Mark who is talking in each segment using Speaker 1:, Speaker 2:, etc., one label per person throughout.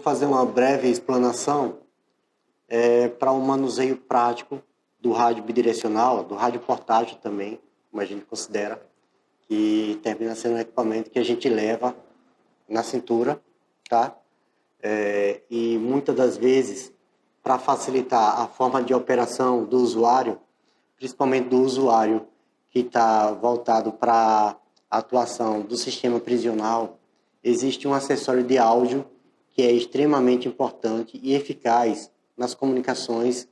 Speaker 1: fazer uma breve explanação para o manuseio prático do rádio bidirecional, do rádio portátil também, como a gente considera, que termina sendo um equipamento que a gente leva na cintura, tá? E muitas das vezes, para facilitar a forma de operação do usuário, principalmente do usuário que está voltado para a atuação do sistema prisional, existe um acessório de áudio que é extremamente importante e eficaz nas comunicações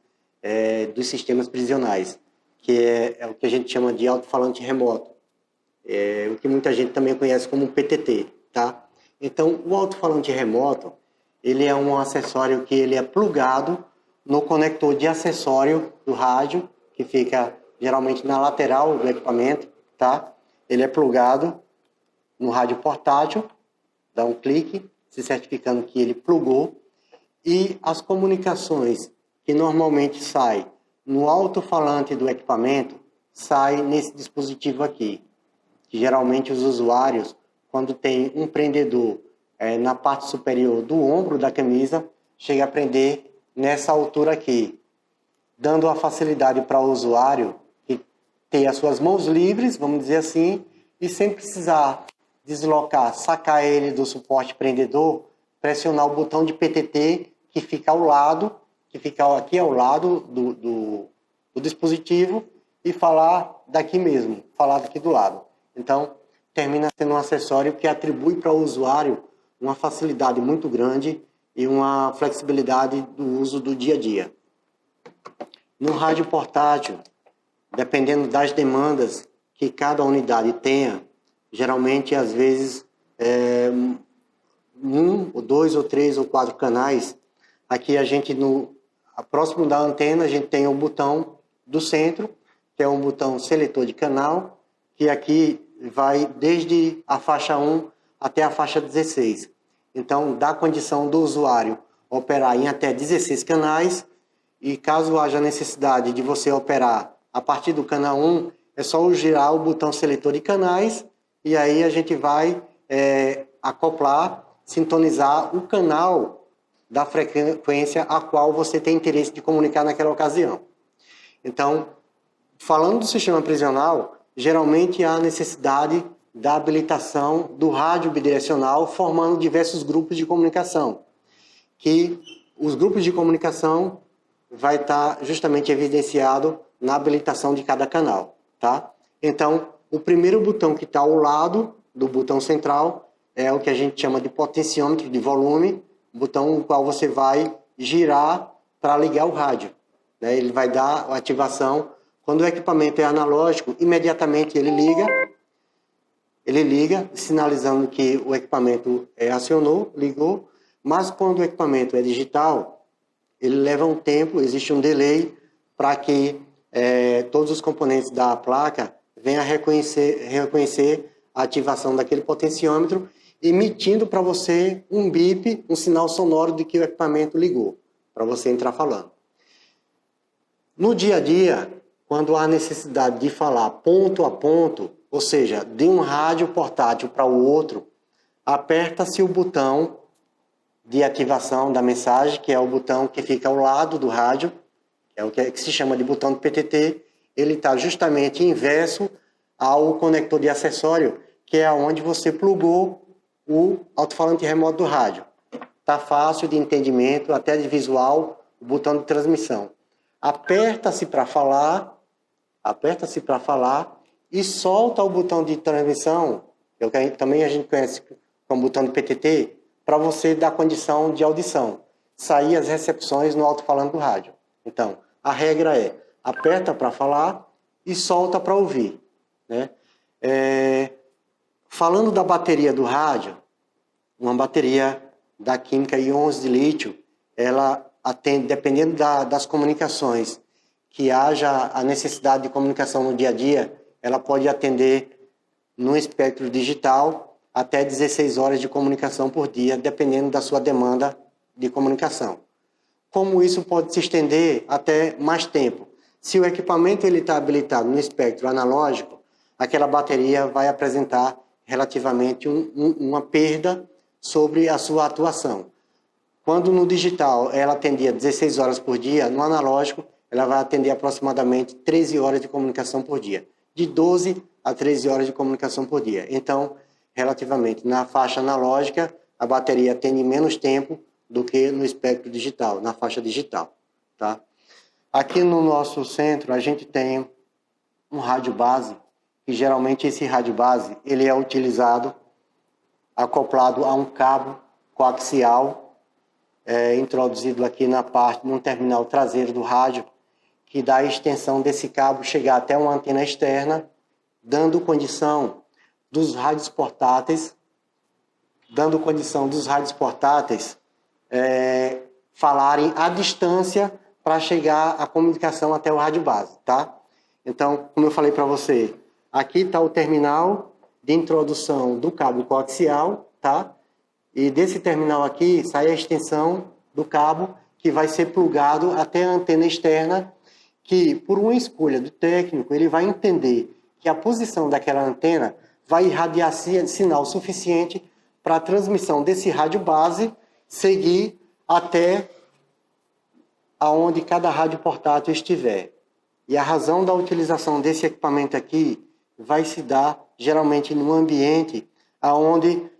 Speaker 1: dos sistemas prisionais, que é o que a gente chama de alto-falante remoto, o que muita gente também conhece como PTT, tá? Então, o alto-falante remoto, ele é um acessório que ele é plugado no conector de acessório do rádio, que fica geralmente na lateral do equipamento, tá? Ele é plugado no rádio portátil, dá um clique, se certificando que ele plugou, e as comunicações que normalmente saem no alto-falante do equipamento, saem nesse dispositivo aqui, que geralmente os usuários, quando tem um prendedor na parte superior do ombro da camisa, chega a prender nessa altura aqui, dando a facilidade para o usuário ter as suas mãos livres, vamos dizer assim, e sem precisar deslocar, sacar ele do suporte prendedor, pressionar o botão de PTT que fica ao lado, que fica aqui ao lado do dispositivo e falar daqui mesmo, falar daqui do lado. Então, termina sendo um acessório que atribui para o usuário uma facilidade muito grande e uma flexibilidade do uso do dia a dia. No rádio portátil, dependendo das demandas que cada unidade tenha, geralmente, às vezes, ou dois, ou três, ou quatro canais. Aqui a gente, próximo da antena, a gente tem o botão do centro, que é um botão seletor de canal, que aqui vai desde a faixa 1 até a faixa 16. Então, dá condição do usuário operar em até 16 canais, e caso haja necessidade de você operar a partir do canal 1, é só girar o botão seletor de canais, e aí a gente vai acoplar, sintonizar o canal da frequência a qual você tem interesse de comunicar naquela ocasião. Então, falando do sistema prisional, geralmente há necessidade da habilitação do rádio bidirecional, formando diversos grupos de comunicação, que os grupos de comunicação vai estar justamente evidenciado na habilitação de cada canal, tá? Então, o primeiro botão que está ao lado do botão central é o que a gente chama de potenciômetro de volume, botão no qual você vai girar para ligar o rádio, né? Ele vai dar a ativação. Quando o equipamento é analógico, imediatamente ele liga, sinalizando que o equipamento acionou, ligou, mas quando o equipamento é digital, ele leva um tempo, existe um delay para que todos os componentes da placa venham a reconhecer a ativação daquele potenciômetro, emitindo para você um bip, um sinal sonoro de que o equipamento ligou, para você entrar falando. No dia a dia, quando há necessidade de falar ponto a ponto, ou seja, de um rádio portátil para o outro, aperta-se o botão de ativação da mensagem, que é o botão que fica ao lado do rádio, é o que se chama de botão de PTT. Ele está justamente inverso ao conector de acessório, que é onde você plugou o alto-falante remoto do rádio. Está fácil de entendimento, até de visual, o botão de transmissão. Aperta-se para falar e solta o botão de transmissão, que também a gente conhece como botão de PTT, para você dar condição de audição, sair as recepções no alto-falante do rádio. Então, a regra é, aperta para falar e solta para ouvir, né? Falando da bateria do rádio, uma bateria da química íons de lítio, ela atende, dependendo das comunicações, que haja a necessidade de comunicação no dia a dia, ela pode atender no espectro digital até 16 horas de comunicação por dia, dependendo da sua demanda de comunicação. Como isso pode se estender até mais tempo? Se o equipamento está habilitado no espectro analógico, aquela bateria vai apresentar relativamente uma perda sobre a sua atuação. Quando no digital ela atendia 16 horas por dia, no analógico ela vai atender aproximadamente 13 horas de comunicação por dia. De 12 a 13 horas de comunicação por dia. Então, relativamente, na faixa analógica, a bateria atende menos tempo do que no espectro digital, na faixa digital. Tá? Aqui no nosso centro, a gente tem um rádio base, e geralmente esse rádio base ele é utilizado acoplado a um cabo coaxial, introduzido aqui na parte, no terminal traseiro do rádio, que dá a extensão desse cabo chegar até uma antena externa, dando condição dos rádios portáteis, falarem à distância para chegar a comunicação até o rádio base, tá? Então, como eu falei para você, aqui está o terminal de introdução do cabo coaxial, tá? E desse terminal aqui sai a extensão do cabo que vai ser plugado até a antena externa, que por uma escolha do técnico, ele vai entender que a posição daquela antena vai irradiar sinal suficiente para a transmissão desse rádio base seguir até aonde cada rádio portátil estiver. E a razão da utilização desse equipamento aqui vai se dar geralmente num ambiente aonde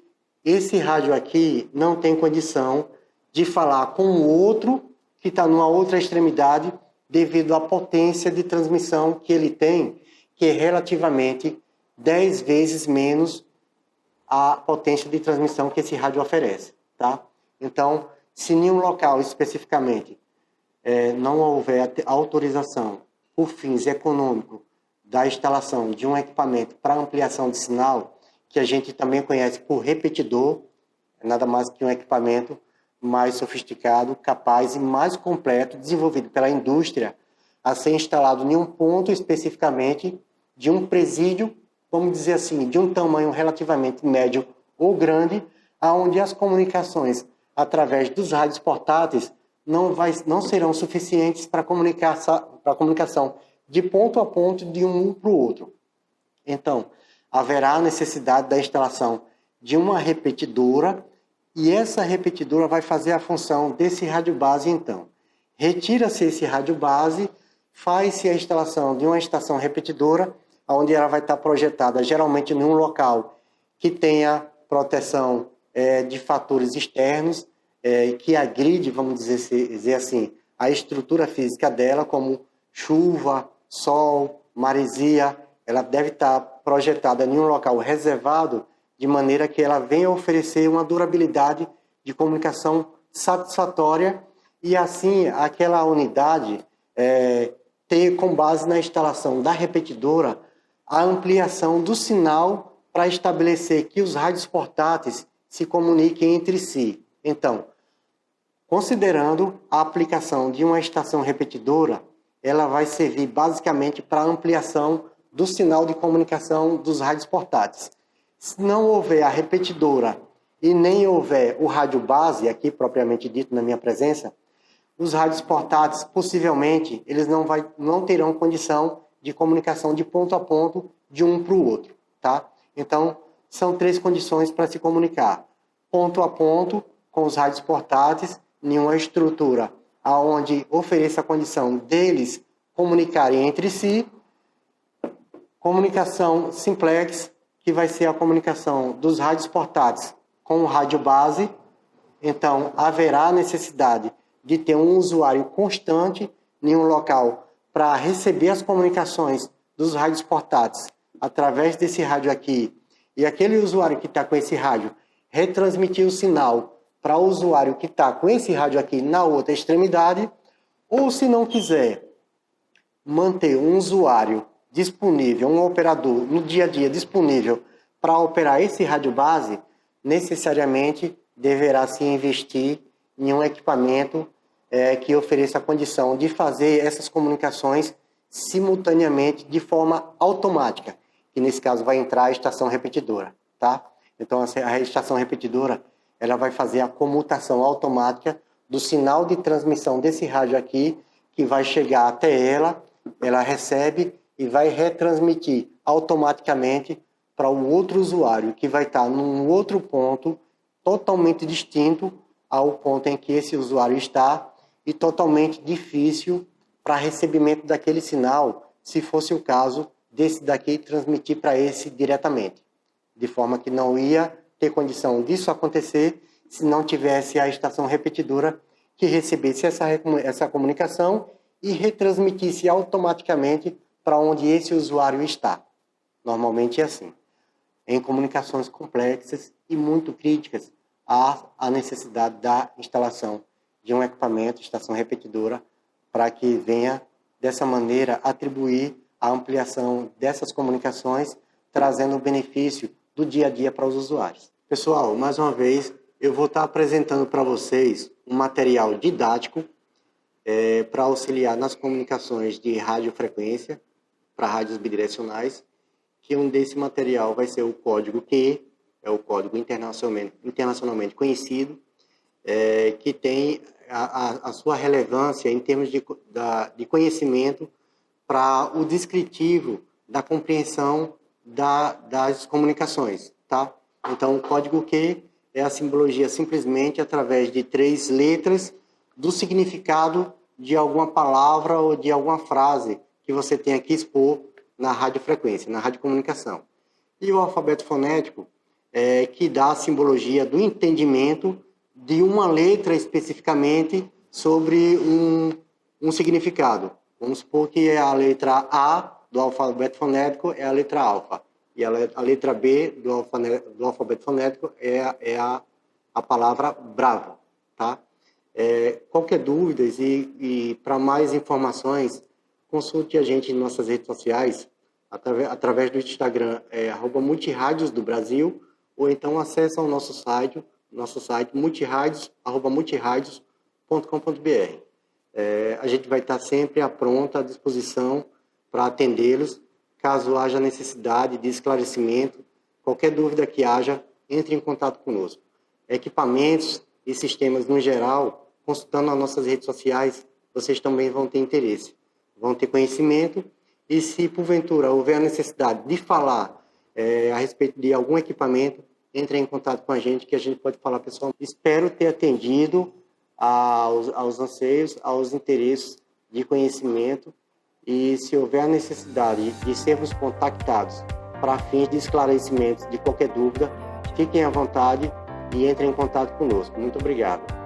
Speaker 1: esse rádio aqui não tem condição de falar com o outro que está numa outra extremidade devido à potência de transmissão que ele tem, que é relativamente 10 vezes menos a potência de transmissão que esse rádio oferece. Tá? Então, se em um local especificamente não houver autorização por fins econômicos da instalação de um equipamento para ampliação de sinal, que a gente também conhece por repetidor, nada mais que um equipamento mais sofisticado, capaz e mais completo, desenvolvido pela indústria, a ser instalado em um ponto especificamente de um presídio, vamos dizer assim, de um tamanho relativamente médio ou grande, onde as comunicações através dos rádios portáteis não serão suficientes para a comunicação de ponto a ponto de um para o outro. Então, haverá a necessidade da instalação de uma repetidora, e essa repetidora vai fazer a função desse rádio base. Então, retira-se esse rádio base, faz-se a instalação de uma estação repetidora, onde ela vai estar projetada geralmente em um local que tenha proteção de fatores externos, que agride, vamos dizer assim, a estrutura física dela, como chuva, sol, maresia. Ela deve estar projetada em um local reservado, de maneira que ela venha oferecer uma durabilidade de comunicação satisfatória, e assim aquela unidade ter, com base na instalação da repetidora, a ampliação do sinal para estabelecer que os rádios portáteis se comuniquem entre si. Então, considerando a aplicação de uma estação repetidora, ela vai servir basicamente para a ampliação do sinal de comunicação dos rádios portáteis. Se não houver a repetidora e nem houver o rádio base, aqui propriamente dito na minha presença, os rádios portáteis, possivelmente, eles não terão condição de comunicação de ponto a ponto de um para o outro. Tá? Então, são 3 condições para se comunicar. Ponto a ponto, com os rádios portáteis, em uma estrutura onde ofereça a condição deles comunicarem entre si. Comunicação simplex, que vai ser a comunicação dos rádios portáteis com o rádio base. Então, haverá necessidade de ter um usuário constante em um local para receber as comunicações dos rádios portáteis através desse rádio aqui, e aquele usuário que está com esse rádio retransmitir o sinal para o usuário que está com esse rádio aqui na outra extremidade, ou se não quiser manter um usuário disponível, um operador no dia a dia disponível para operar esse rádio base, necessariamente deverá se investir em um equipamento que ofereça a condição de fazer essas comunicações simultaneamente de forma automática, que nesse caso vai entrar a estação repetidora, tá? Então a estação repetidora, ela vai fazer a comutação automática do sinal de transmissão desse rádio aqui, que vai chegar até ela recebe e vai retransmitir automaticamente para o outro usuário, que vai estar num outro ponto totalmente distinto, ao ponto em que esse usuário está e totalmente difícil para recebimento daquele sinal, se fosse o caso desse daqui transmitir para esse diretamente, de forma que não ia ter condição disso acontecer se não tivesse a estação repetidora que recebesse essa comunicação e retransmitisse automaticamente para onde esse usuário está. Normalmente é assim. Em comunicações complexas e muito críticas, há a necessidade da instalação de um equipamento, estação repetidora, para que venha, dessa maneira, atribuir a ampliação dessas comunicações, trazendo o benefício do dia a dia para os usuários. Pessoal, mais uma vez, eu vou estar apresentando para vocês um material didático para auxiliar nas comunicações de radiofrequência para rádios bidirecionais, que um desse material vai ser o código Q, é o código internacionalmente conhecido, que tem a sua relevância em termos de conhecimento para o descritivo da compreensão das comunicações, tá? Então, o código Q é a simbologia simplesmente através de 3 letras do significado de alguma palavra ou de alguma frase que você tenha que expor na radiofrequência, na radiocomunicação. E o alfabeto fonético que dá a simbologia do entendimento de uma letra especificamente sobre um significado. Vamos supor que a letra A do alfabeto fonético é a letra alfa. E a letra B do alfabeto fonético é a palavra bravo. Tá? Qualquer dúvida e para mais informações, consulte a gente em nossas redes sociais, através do Instagram, @multiradios do Brasil, ou então acesse ao nosso site multiradios.com.br. A gente vai estar sempre à disposição para atendê-los, caso haja necessidade de esclarecimento, qualquer dúvida que haja, entre em contato conosco. Equipamentos e sistemas no geral, consultando as nossas redes sociais, vocês também vão ter interesse, vão ter conhecimento, e se porventura houver a necessidade de falar a respeito de algum equipamento, entre em contato com a gente, que a gente pode falar pessoalmente. Espero ter atendido aos anseios, aos interesses de conhecimento, e se houver a necessidade de sermos contactados para fins de esclarecimento de qualquer dúvida, fiquem à vontade e entrem em contato conosco. Muito obrigado.